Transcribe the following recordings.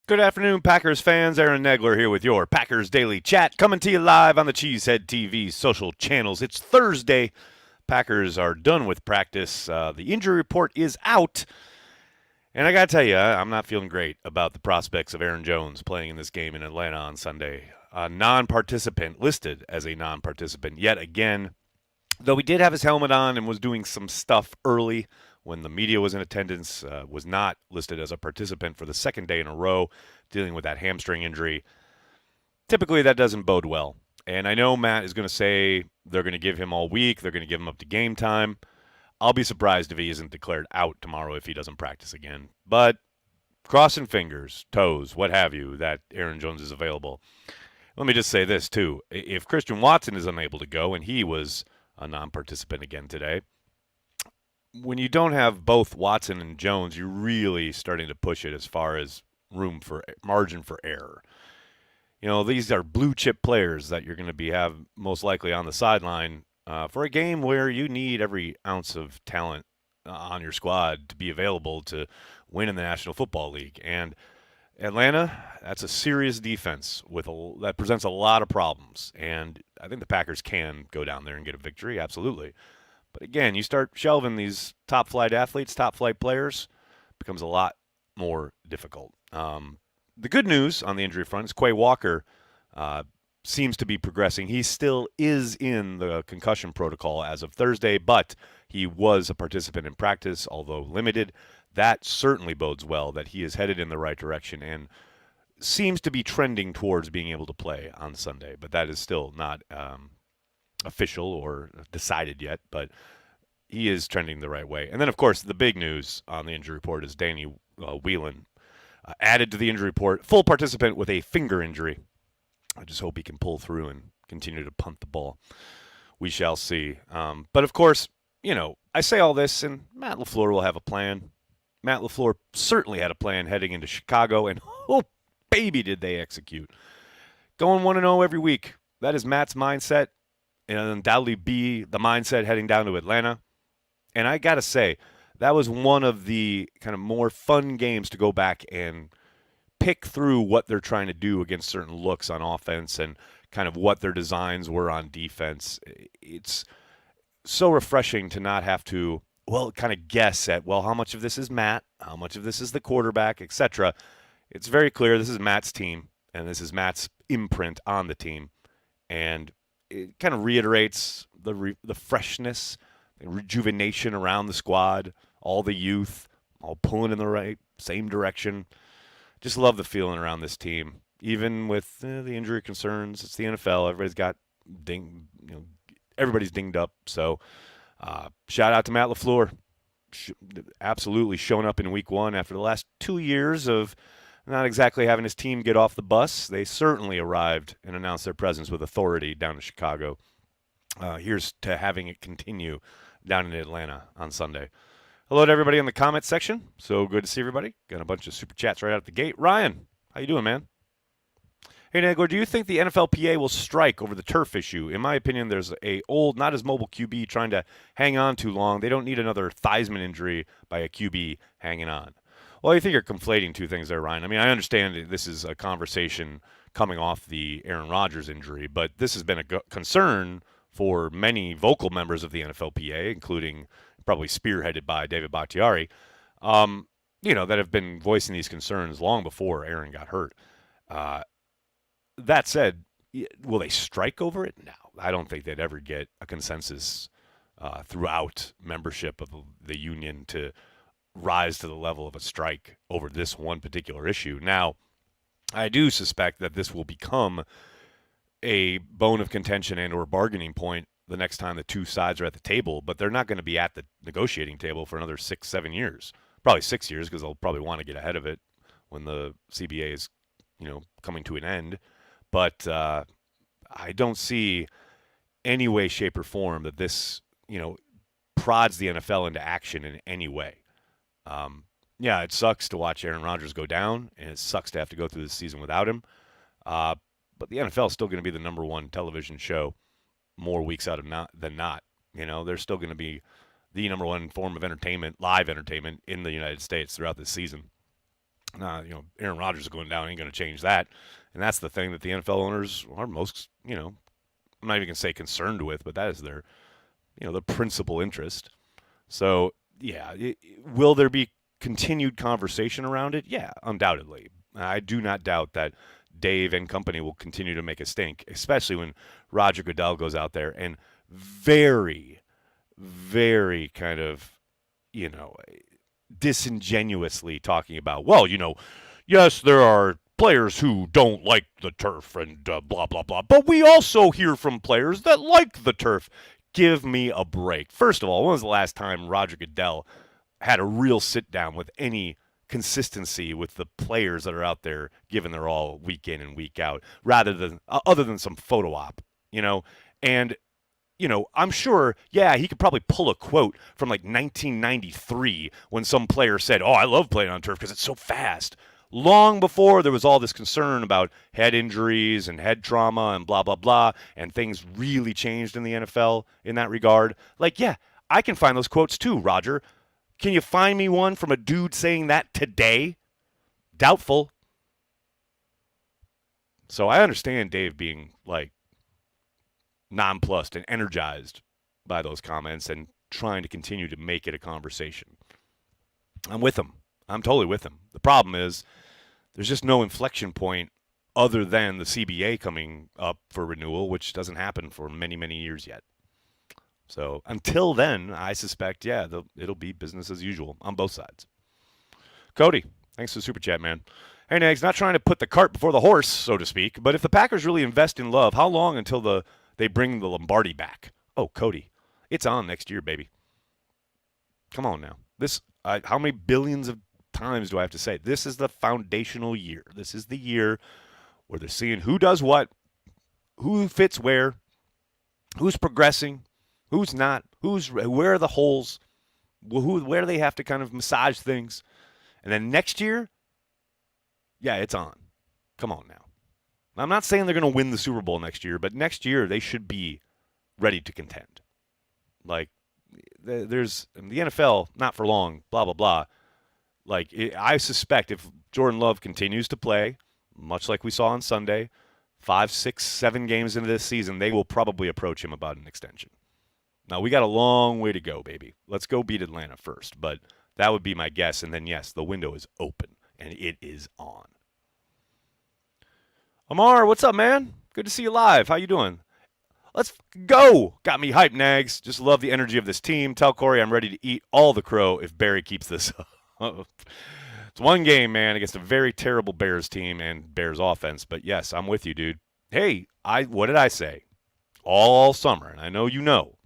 Good afternoon, Packers fans. Aaron Negler here with your Packers Daily Chat, coming to you live on the Cheesehead TV social channels. It's Thursday. Packers are done with practice. The injury report is out. And I got to tell you, I'm not feeling great about the prospects of Aaron Jones playing in this game in Atlanta on Sunday. A non-participant, listed as a non-participant yet again. Though he did have his helmet on and was doing some stuff early when the media was in attendance, was not listed as a participant for the second day in a row, dealing with that hamstring injury. Typically, that doesn't bode well. And I know Matt is going to say they're going to give him all week, they're going to give him up to game time. I'll be surprised if he isn't declared out tomorrow if he doesn't practice again. But crossing fingers, toes, what have you, that Aaron Jones is available. Let me just say this, too. If Christian Watson is unable to go, and he was a non-participant again today, when you don't have both Watson and Jones, you're really starting to push it as far as room for margin for error. You know, these are blue chip players that you're going to have most likely on the sideline for a game where you need every ounce of talent on your squad to be available to win in the National Football League. And Atlanta, that's a serious defense that presents a lot of problems. And I think the Packers can go down there and get a victory, absolutely. But again, you start shelving these top flight athletes, top flight players, becomes a lot more difficult. The good news on the injury front is Quay Walker seems to be progressing. He still is in the concussion protocol as of Thursday, but he was a participant in practice, although limited. That certainly bodes well that he is headed in the right direction and seems to be trending towards being able to play on Sunday. But that is still not official or decided yet, but he is trending the right way. And then, of course, the big news on the injury report is Danny Whelan added to the injury report, full participant with a finger injury. I just hope he can pull through and continue to punt the ball. We shall see. But, of course, you know, I say all this, and Matt LaFleur will have a plan. Matt LaFleur certainly had a plan heading into Chicago, and oh, baby, did they execute. Going 1-0 every week. That is Matt's mindset, and undoubtedly be the mindset heading down to Atlanta. And I got to say, that was one of the kind of more fun games to go back and pick through what they're trying to do against certain looks on offense and kind of what their designs were on defense. It's so refreshing to not have to, kind of guess at, how much of this is Matt, how much of this is the quarterback, etc. It's very clear this is Matt's team, and this is Matt's imprint on the team. And it kind of reiterates the freshness, the rejuvenation around the squad, all the youth, all pulling in the same direction. Just love the feeling around this team, even with the injury concerns. It's the NFL. Everybody's got everybody's dinged up. So shout out to Matt LaFleur, absolutely showing up in Week 1 after the last 2 years of not exactly having his team get off the bus. They certainly arrived and announced their presence with authority down in Chicago. Here's to having it continue down in Atlanta on Sunday. Hello to everybody in the comments section. So good to see everybody. Got a bunch of super chats right out the gate. Ryan, how you doing, man? Hey, Nagler, do you think the NFLPA will strike over the turf issue? In my opinion, there's a old, not as mobile QB trying to hang on too long. They don't need another Theismann injury by a QB hanging on. Well, I think you're conflating two things there, Ryan. I mean, I understand this is a conversation coming off the Aaron Rodgers injury, but this has been a concern for many vocal members of the NFLPA, including probably spearheaded by David Bakhtiari, that have been voicing these concerns long before Aaron got hurt. That said, will they strike over it? No, I don't think they'd ever get a consensus throughout membership of the union to rise to the level of a strike over this one particular issue. Now, I do suspect that this will become a bone of contention and or bargaining point the next time the two sides are at the table, but they're not going to be at the negotiating table for another 6-7 years, probably 6 years, because they'll probably want to get ahead of it when the CBA is, coming to an end. But I don't see any way, shape, or form that this, prods the NFL into action in any way. Yeah, it sucks to watch Aaron Rodgers go down, and it sucks to have to go through this season without him. But the NFL is still going to be the number one television show more weeks out of than not. They're still going to be the number one form of entertainment, live entertainment in the United States throughout this season. Aaron Rodgers is going down, ain't going to change that. And that's the thing that the NFL owners are most, I'm not even going to say concerned with, but that is their, the principal interest. So, yeah, will there be continued conversation around it? Yeah, undoubtedly. I do not doubt that Dave and company will continue to make a stink, especially when Roger Goodell goes out there and very, very kind of, you know, disingenuously talking about, well, yes, there are players who don't like the turf and blah, blah, blah, but we also hear from players that like the turf. Give me a break. First of all, when was the last time Roger Goodell had a real sit down with any consistency with the players that are out there giving their all week in and week out, rather than other than some photo op, and I'm sure, yeah, he could probably pull a quote from like 1993 when some player said, "Oh, I love playing on turf because it's so fast." Long before there was all this concern about head injuries and head trauma and blah, blah, blah, and things really changed in the NFL in that regard. Like, yeah, I can find those quotes too, Roger. Can you find me one from a dude saying that today? Doubtful. So I understand Dave being like nonplussed and energized by those comments and trying to continue to make it a conversation. I'm with him. I'm totally with him. The problem is there's just no inflection point other than the CBA coming up for renewal, which doesn't happen for many, many years yet. So until then, I suspect, yeah, it'll be business as usual on both sides. Cody, thanks for the super chat, man. Hey, Nags, not trying to put the cart before the horse, so to speak, but if the Packers really invest in Love, how long until they bring the Lombardi back? Oh, Cody, it's on next year, baby. Come on now. How many billions of times do I have to say? This is the foundational year. This is the year where they're seeing who does what, who fits where, who's progressing, who's not, where are the holes, where they have to kind of massage things. And then next year, yeah, it's on. Come on now. I'm not saying they're going to win the Super Bowl next year, but next year they should be ready to contend. Like, there's the NFL, not for long, blah, blah, blah. Like, I suspect if Jordan Love continues to play, much like we saw on Sunday, 5, 6, 7 games into this season, they will probably approach him about an extension. Now, we got a long way to go, baby. Let's go beat Atlanta first. But that would be my guess. And then, yes, the window is open, and it is on. Amar, what's up, man? Good to see you live. How you doing? Let's go. Got me hyped, Nags. Just love the energy of this team. Tell Corey I'm ready to eat all the crow if Barry keeps this up. It's one game, man, against a very terrible Bears team and Bears offense. But, yes, I'm with you, dude. Hey, what did I say? All summer, and I know you know.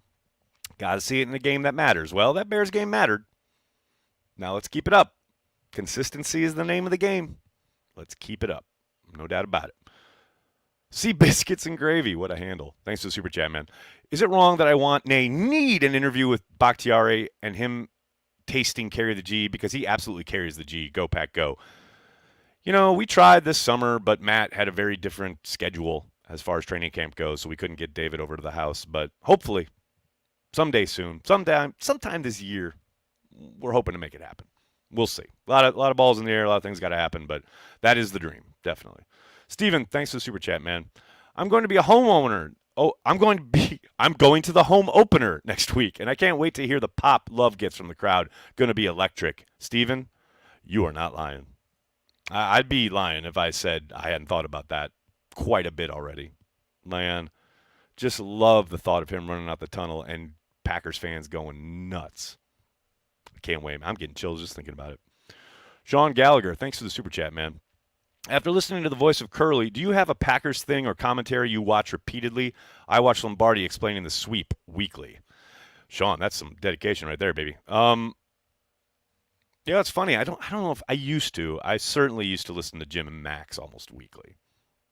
Got to see it in a game that matters. Well, that Bears game mattered. Now let's keep it up. Consistency is the name of the game. Let's keep it up. No doubt about it. Sea biscuits and gravy. What a handle. Thanks for the super chat, man. Is it wrong that I need an interview with Bakhtiari and him tasting carry the G because he absolutely carries the G. Go Pack Go. We tried this summer, but Matt had a very different schedule as far as training camp goes, so we couldn't get David over to the house. But hopefully, someday soon, sometime this year, we're hoping to make it happen. We'll see. A lot of balls in the air, a lot of things got to happen, but that is the dream, definitely. Steven, thanks for the super chat, man. I'm going to be a homeowner. Oh, I'm going to the home opener next week, and I can't wait to hear the pop love gifts from the crowd. Going to be electric. Steven, you are not lying. I'd be lying if I said I hadn't thought about that quite a bit already. Man, just love the thought of him running out the tunnel and Packers fans going nuts. I can't wait. I'm getting chills just thinking about it. Sean Gallagher, thanks for the super chat, man. After listening to the voice of Curly, do you have a Packers thing or commentary you watch repeatedly? I watch Lombardi explaining the sweep weekly. Sean, that's some dedication right there, baby. Yeah, it's funny. I don't know if I used to. I certainly used to listen to Jim and Max almost weekly.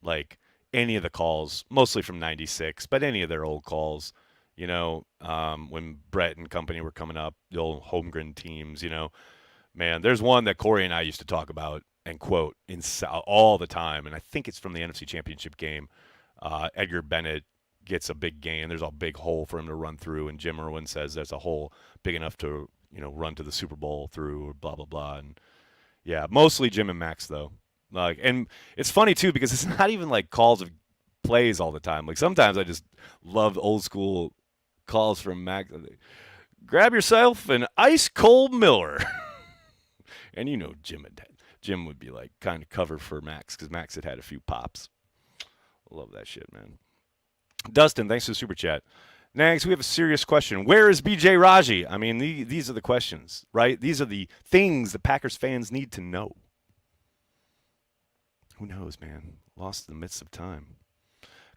Like any of the calls, mostly from 96, but any of their old calls, when Brett and company were coming up, the old Holmgren teams, Man, there's one that Corey and I used to talk about and quote all the time, and I think it's from the NFC Championship game. Edgar Bennett gets a big gain. There's a big hole for him to run through, and Jim Irwin says there's a hole big enough to run to the Super Bowl through, blah blah blah. And Yeah, mostly Jim and Max though. Like, and it's funny too because it's not even like calls of plays all the time. Like sometimes I just love old school calls from Max. Grab yourself an ice cold Miller, and Jim would be like kind of cover for Max because Max had had a few pops. Love that shit, man. Dustin, thanks for the super chat. Nags, we have a serious question. Where is BJ Raji? I mean, these are the questions, right? These are the things the Packers fans need to know. Who knows, man? Lost in the midst of time.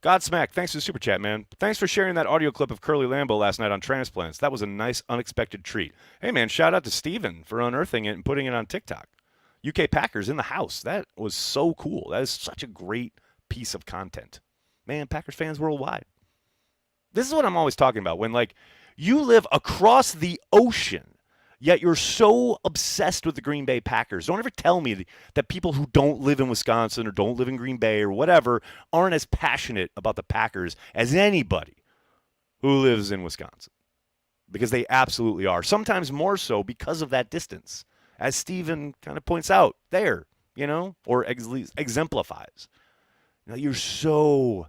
Godsmack, thanks for the super chat, man. Thanks for sharing that audio clip of Curly Lambeau last night on transplants. That was a nice, unexpected treat. Hey, man, shout out to Steven for unearthing it and putting it on TikTok. UK Packers in the house. That was so cool. That is such a great piece of content. Man, Packers fans worldwide. This is what I'm always talking about. When, like, you live across the ocean, yet you're so obsessed with the Green Bay Packers. Don't ever tell me that people who don't live in Wisconsin or don't live in Green Bay or whatever aren't as passionate about the Packers as anybody who lives in Wisconsin. Because they absolutely are. Sometimes more so because of that distance, as Steven kind of points out there, or exemplifies. You're so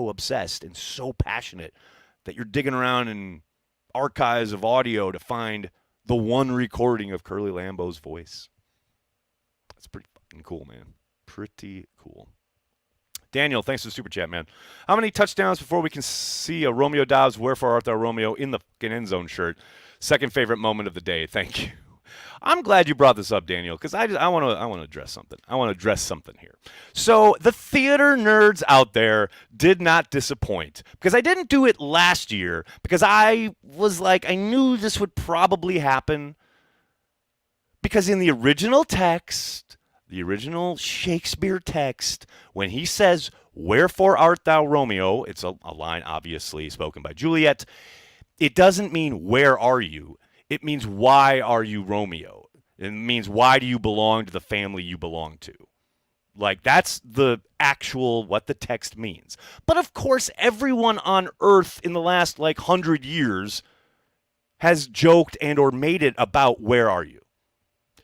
obsessed and so passionate that you're digging around in archives of audio to find the one recording of Curly Lambeau's voice. That's pretty fucking cool, man. Pretty cool. Daniel, thanks for the super chat, man. How many touchdowns before we can see a Romeo Dobbs Wherefore Art Thou Romeo in the fucking end zone shirt? Second favorite moment of the day. Thank you. I'm glad you brought this up, Daniel, because I want to address something. I want to address something here. So the theater nerds out there did not disappoint because I didn't do it last year because I was like, I knew this would probably happen because in the original text, the original Shakespeare text, when he says, "Wherefore art thou Romeo?" It's a line obviously spoken by Juliet. It doesn't mean where are you? It means why are you Romeo? It means why do you belong to the family you belong to? Like that's the actual what the text means. But of course, everyone on earth in the last 100 years has joked and or made it about where are you?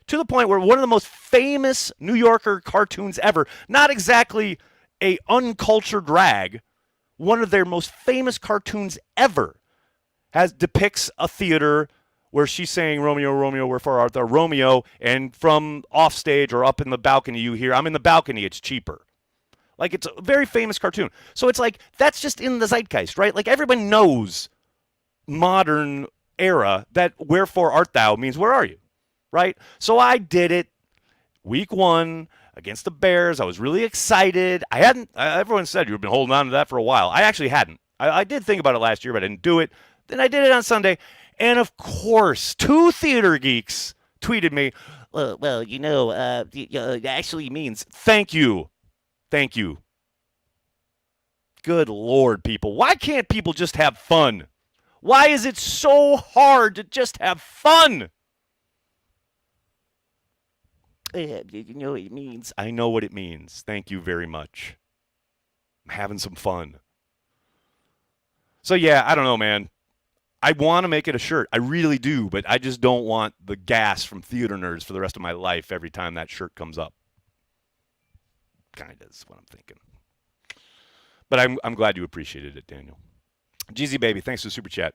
To the point where one of the most famous New Yorker cartoons ever, not exactly a uncultured rag, one of their most famous cartoons ever depicts a theater where she's saying, Romeo, Romeo, wherefore art thou Romeo, and from offstage or up in the balcony you hear, I'm in the balcony, it's cheaper. Like, it's a very famous cartoon. So it's like, that's just in the zeitgeist, right? Like, everybody knows modern era that wherefore art thou means where are you, right? So I did it week 1 against the Bears. I was really excited. Everyone said you've been holding on to that for a while. I actually hadn't. I did think about it last year, but I didn't do it. Then I did it on Sunday. And of course, 2 theater geeks tweeted me, it actually means thank you. Thank you. Good Lord, people. Why can't people just have fun? Why is it so hard to just have fun? You know what it means. I know what it means. Thank you very much. I'm having some fun. So, yeah, I don't know, man. I want to make it a shirt. I really do, but I just don't want the gas from theater nerds for the rest of my life every time that shirt comes up. Kind of is what I'm thinking. But I'm glad you appreciated it, Daniel. Jeezy Baby, thanks for the super chat.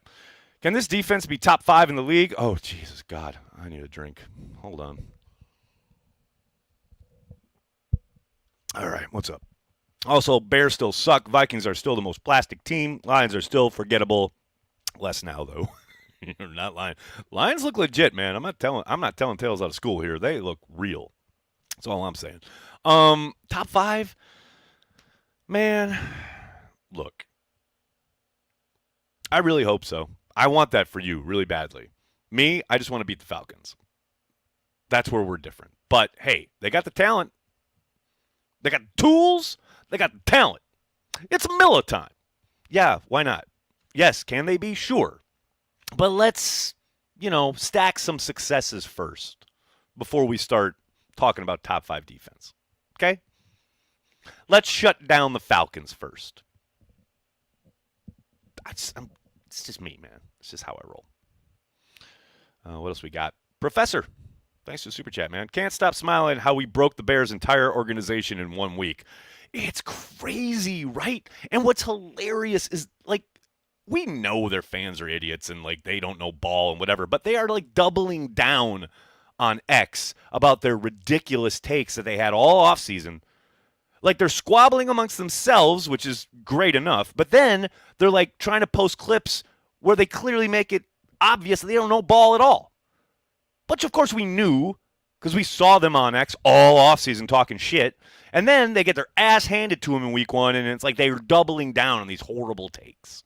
Can this defense be top 5 in the league? Oh, Jesus, God. I need a drink. Hold on. All right, what's up? Also, Bears still suck. Vikings are still the most plastic team. Lions are still forgettable. Less now, though. You're not lying. Lions look legit, man. I'm not telling tales out of school here. They look real. That's all I'm saying. Top 5? Man, look. I really hope so. I want that for you really badly. Me, I just want to beat the Falcons. That's where we're different. But, hey, they got the talent. They got the tools. They got the talent. It's Miller time. Yeah, why not? Yes, can they be? Sure. But let's, stack some successes first before we start talking about top 5 defense. Okay? Let's shut down the Falcons first. It's just me, man. It's just how I roll. What else we got? Professor. Thanks for the super chat, man. Can't stop smiling how we broke the Bears' entire organization in 1 week. It's crazy, right? And what's hilarious is, like, we know their fans are idiots and, like, they don't know ball and whatever, but they are, like, doubling down on X about their ridiculous takes that they had all offseason. Like, they're squabbling amongst themselves, which is great enough, but then they're, like, trying to post clips where they clearly make it obvious that they don't know ball at all. Which, of course, we knew because we saw them on X all offseason talking shit. And then they get their ass handed to them in week 1, and it's like they're doubling down on these horrible takes.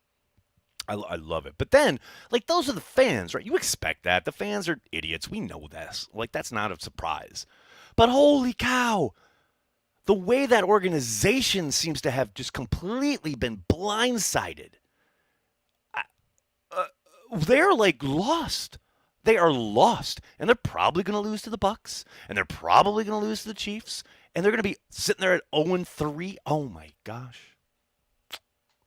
I love it. But then, like, those are the fans, right? You expect that. The fans are idiots. We know this. Like, that's not a surprise. But holy cow, the way that organization seems to have just completely been blindsided. They're, like, lost. They are lost, and they're probably going to lose to the Bucks, and they're probably going to lose to the Chiefs, and they're going to be sitting there at 0-3. Oh, my gosh.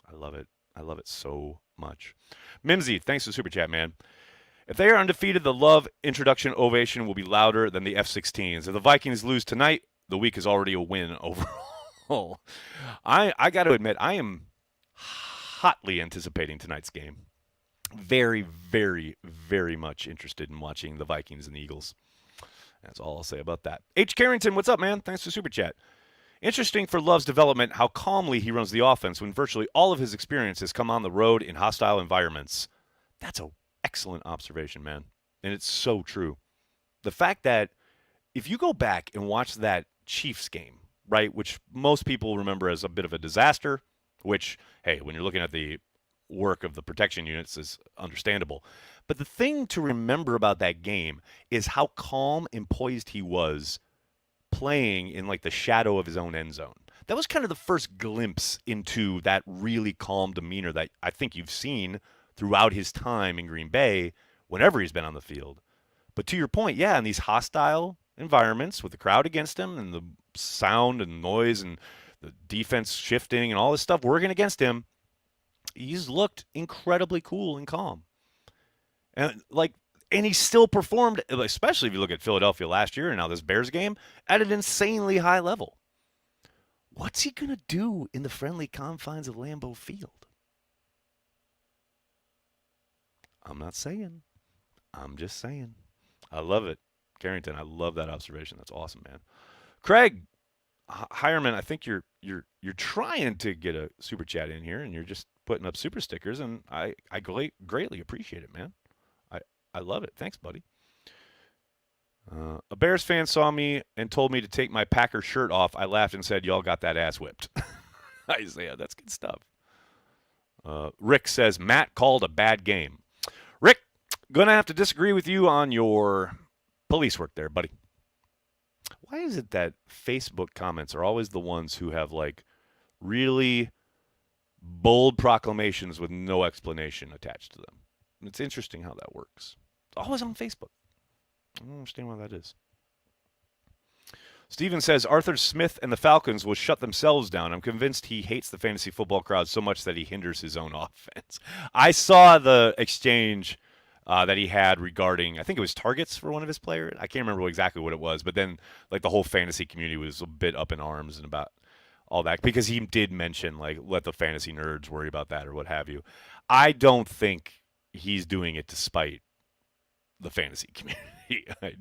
I love it. I love it so much. Mimsy, thanks for the super chat, man. If they are undefeated, the Love introduction ovation will be louder than the F-16s. If the Vikings lose tonight, the week is already a win overall. I got to admit, I am hotly anticipating tonight's game. Very, very, very much interested in watching the Vikings and the Eagles. That's all I'll say about that. H. Carrington, what's up, man? Thanks for super chat. Interesting for Love's development how calmly he runs the offense when virtually all of his experience has come on the road in hostile environments. That's an excellent observation, man. And it's so true. The fact that if you go back and watch that Chiefs game, right, which most people remember as a bit of a disaster, which, hey, when you're looking at the work of the protection units is understandable. But the thing to remember about that game is how calm and poised he was playing in, like, the shadow of his own end zone. That was kind of the first glimpse into that really calm demeanor that I think you've seen throughout his time in Green Bay whenever he's been on the field. But to your point, yeah, in these hostile environments with the crowd against him and the sound and noise and the defense shifting and all this stuff working against him, he's looked incredibly cool and calm. And he still performed, especially if you look at Philadelphia last year and now this Bears game, at an insanely high level. What's he going to do in the friendly confines of Lambeau Field? I'm not saying. I'm just saying. I love it. Carrington, I love that observation. That's awesome, man. Craig Hireman, I think you're trying to get a super chat in here, and you're just putting up super stickers, and I greatly appreciate it, man. I love it. Thanks, buddy. A Bears fan saw me and told me to take my Packer shirt off. I laughed and said, y'all got that ass whipped. Isaiah, that's good stuff. Rick says, Matt called a bad game. Rick, going to have to disagree with you on your police work there, buddy. Why is it that Facebook comments are always the ones who have, like, really bold proclamations with no explanation attached to them? It's interesting how that works. It's always on Facebook. I don't understand why that is. Steven says, Arthur Smith and the Falcons will shut themselves down. I'm convinced he hates the fantasy football crowd so much that he hinders his own offense. I saw the exchange that he had regarding, I think it was targets for one of his players. I can't remember exactly what it was, but then, like, the whole fantasy community was a bit up in arms and about all that, because he did mention, like, let the fantasy nerds worry about that or what have you. I don't think he's doing it to spite the fantasy community.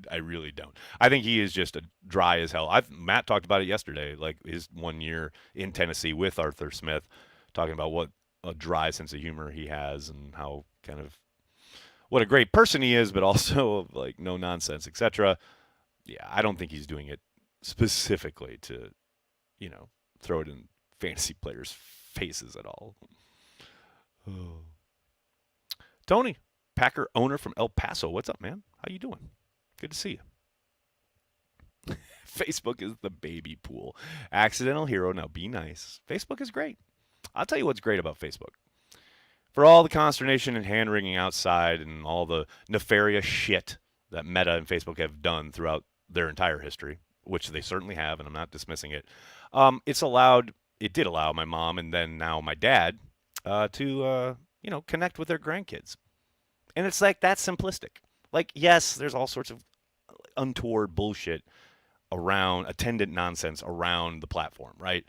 I really don't. I think he is just a dry as hell. Matt talked about it yesterday, like his 1 year in Tennessee with Arthur Smith, talking about what a dry sense of humor he has and how kind of what a great person he is, but also, like, no nonsense, etc. Yeah, I don't think he's doing it specifically to, throw it in fantasy players' faces at all. Oh. Tony, Packer owner from El Paso. What's up, man? How you doing? Good to see you. Facebook is the baby pool. Accidental hero. Now be nice. Facebook is great. I'll tell you what's great about Facebook. For all the consternation and hand-wringing outside and all the nefarious shit that Meta and Facebook have done throughout their entire history, which they certainly have, and I'm not dismissing it, it did allow my mom and then now my dad to connect with their grandkids. And it's like that simplistic. Like, yes, there's all sorts of untoward bullshit around attendant nonsense around the platform, right?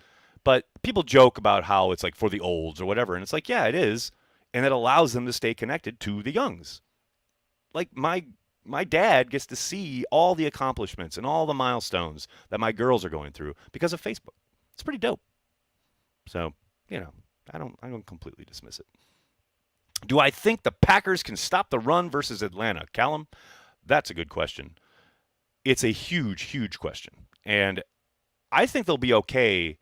But people joke about how it's like for the olds or whatever, and it's like, yeah, it is, and it allows them to stay connected to the youngs. Like my dad gets to see all the accomplishments and all the milestones that my girls are going through because of Facebook. It's pretty dope. So, I don't completely dismiss it. Do I think the Packers can stop the run versus Atlanta? Callum, that's a good question. It's a huge, huge question. And I think they'll be okay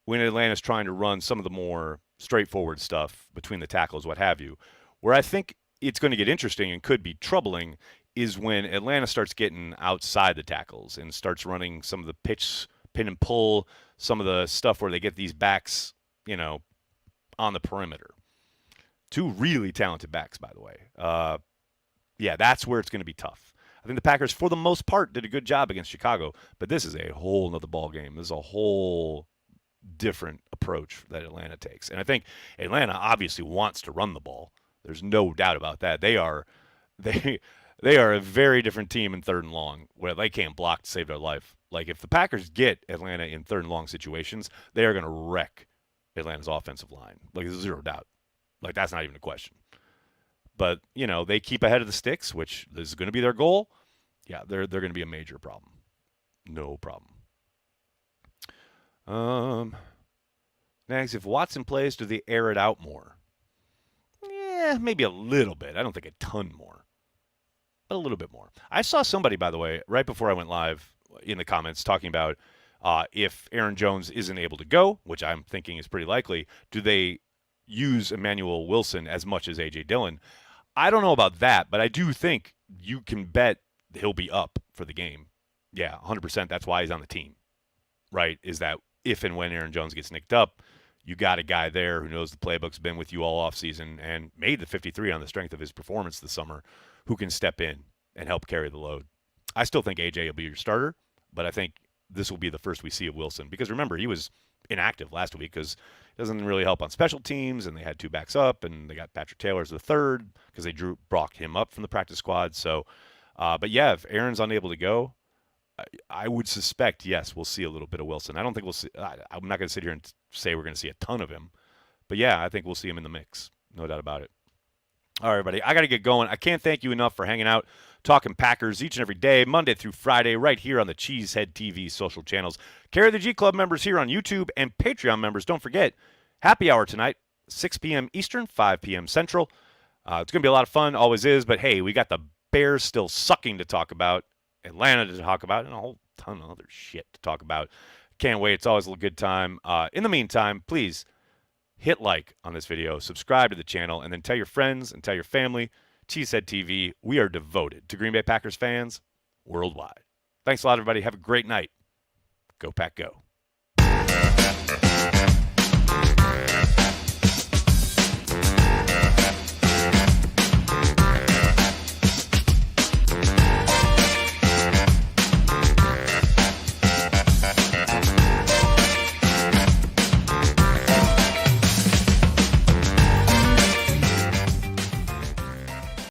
when Atlanta's trying to run some of the more straightforward stuff between the tackles, what have you. Where I think it's going to get interesting and could be troubling is when Atlanta starts getting outside the tackles and starts running some of the pitch, pin and pull, some of the stuff where they get these backs, on the perimeter. Two really talented backs, by the way. Yeah, that's where it's going to be tough. I think the Packers, for the most part, did a good job against Chicago, but this is a whole nother ball game. This is a whole different approach that Atlanta takes. And I think Atlanta obviously wants to run the ball. There's no doubt about that. They are a very different team in third and long where they can't block to save their life. Like if the Packers get Atlanta in third and long situations, they are going to wreck Atlanta's offensive line. Like there's zero doubt. Like that's not even a question. But, they keep ahead of the sticks, which is going to be their goal. Yeah, they're going to be a major problem. No problem. Next, if Watson plays, do they air it out more? Yeah, maybe a little bit. I don't think a ton more. A little bit more. I saw somebody, by the way, right before I went live in the comments talking about if Aaron Jones isn't able to go, which I'm thinking is pretty likely, do they use Emmanuel Wilson as much as A.J. Dillon? I don't know about that, but I do think you can bet he'll be up for the game. Yeah, 100%. That's why he's on the team, right? Is that if and when Aaron Jones gets nicked up, you got a guy there who knows the playbook's been with you all offseason and made the 53 on the strength of his performance this summer, who can step in and help carry the load. I still think A.J. will be your starter, but I think this will be the first we see of Wilson. Because remember, he was inactive last week because it doesn't really help on special teams, and they had two backs up, and they got Patrick Taylor as the third because they brought him up from the practice squad. So, but yeah, if Aaron's unable to go, I would suspect, yes, we'll see a little bit of Wilson. I don't think we'll see. I'm not going to sit here and say we're going to see a ton of him, but yeah, I think we'll see him in the mix. No doubt about it. All right, everybody, I got to get going. I can't thank you enough for hanging out, talking Packers each and every day, Monday through Friday, right here on the Cheesehead TV social channels. Carry the G Club members here on YouTube and Patreon members. Don't forget, happy hour tonight, 6 p.m. Eastern, 5 p.m. Central. It's going to be a lot of fun, always is, but hey, we got the Bears still sucking to talk about, Atlanta to talk about, and a whole ton of other shit to talk about. Can't wait. It's always a good time. In the meantime, please hit like on this video, subscribe to the channel, and then tell your friends and tell your family. Cheesehead TV, we are devoted to Green Bay Packers fans worldwide. Thanks a lot, everybody. Have a great night. Go Pack Go.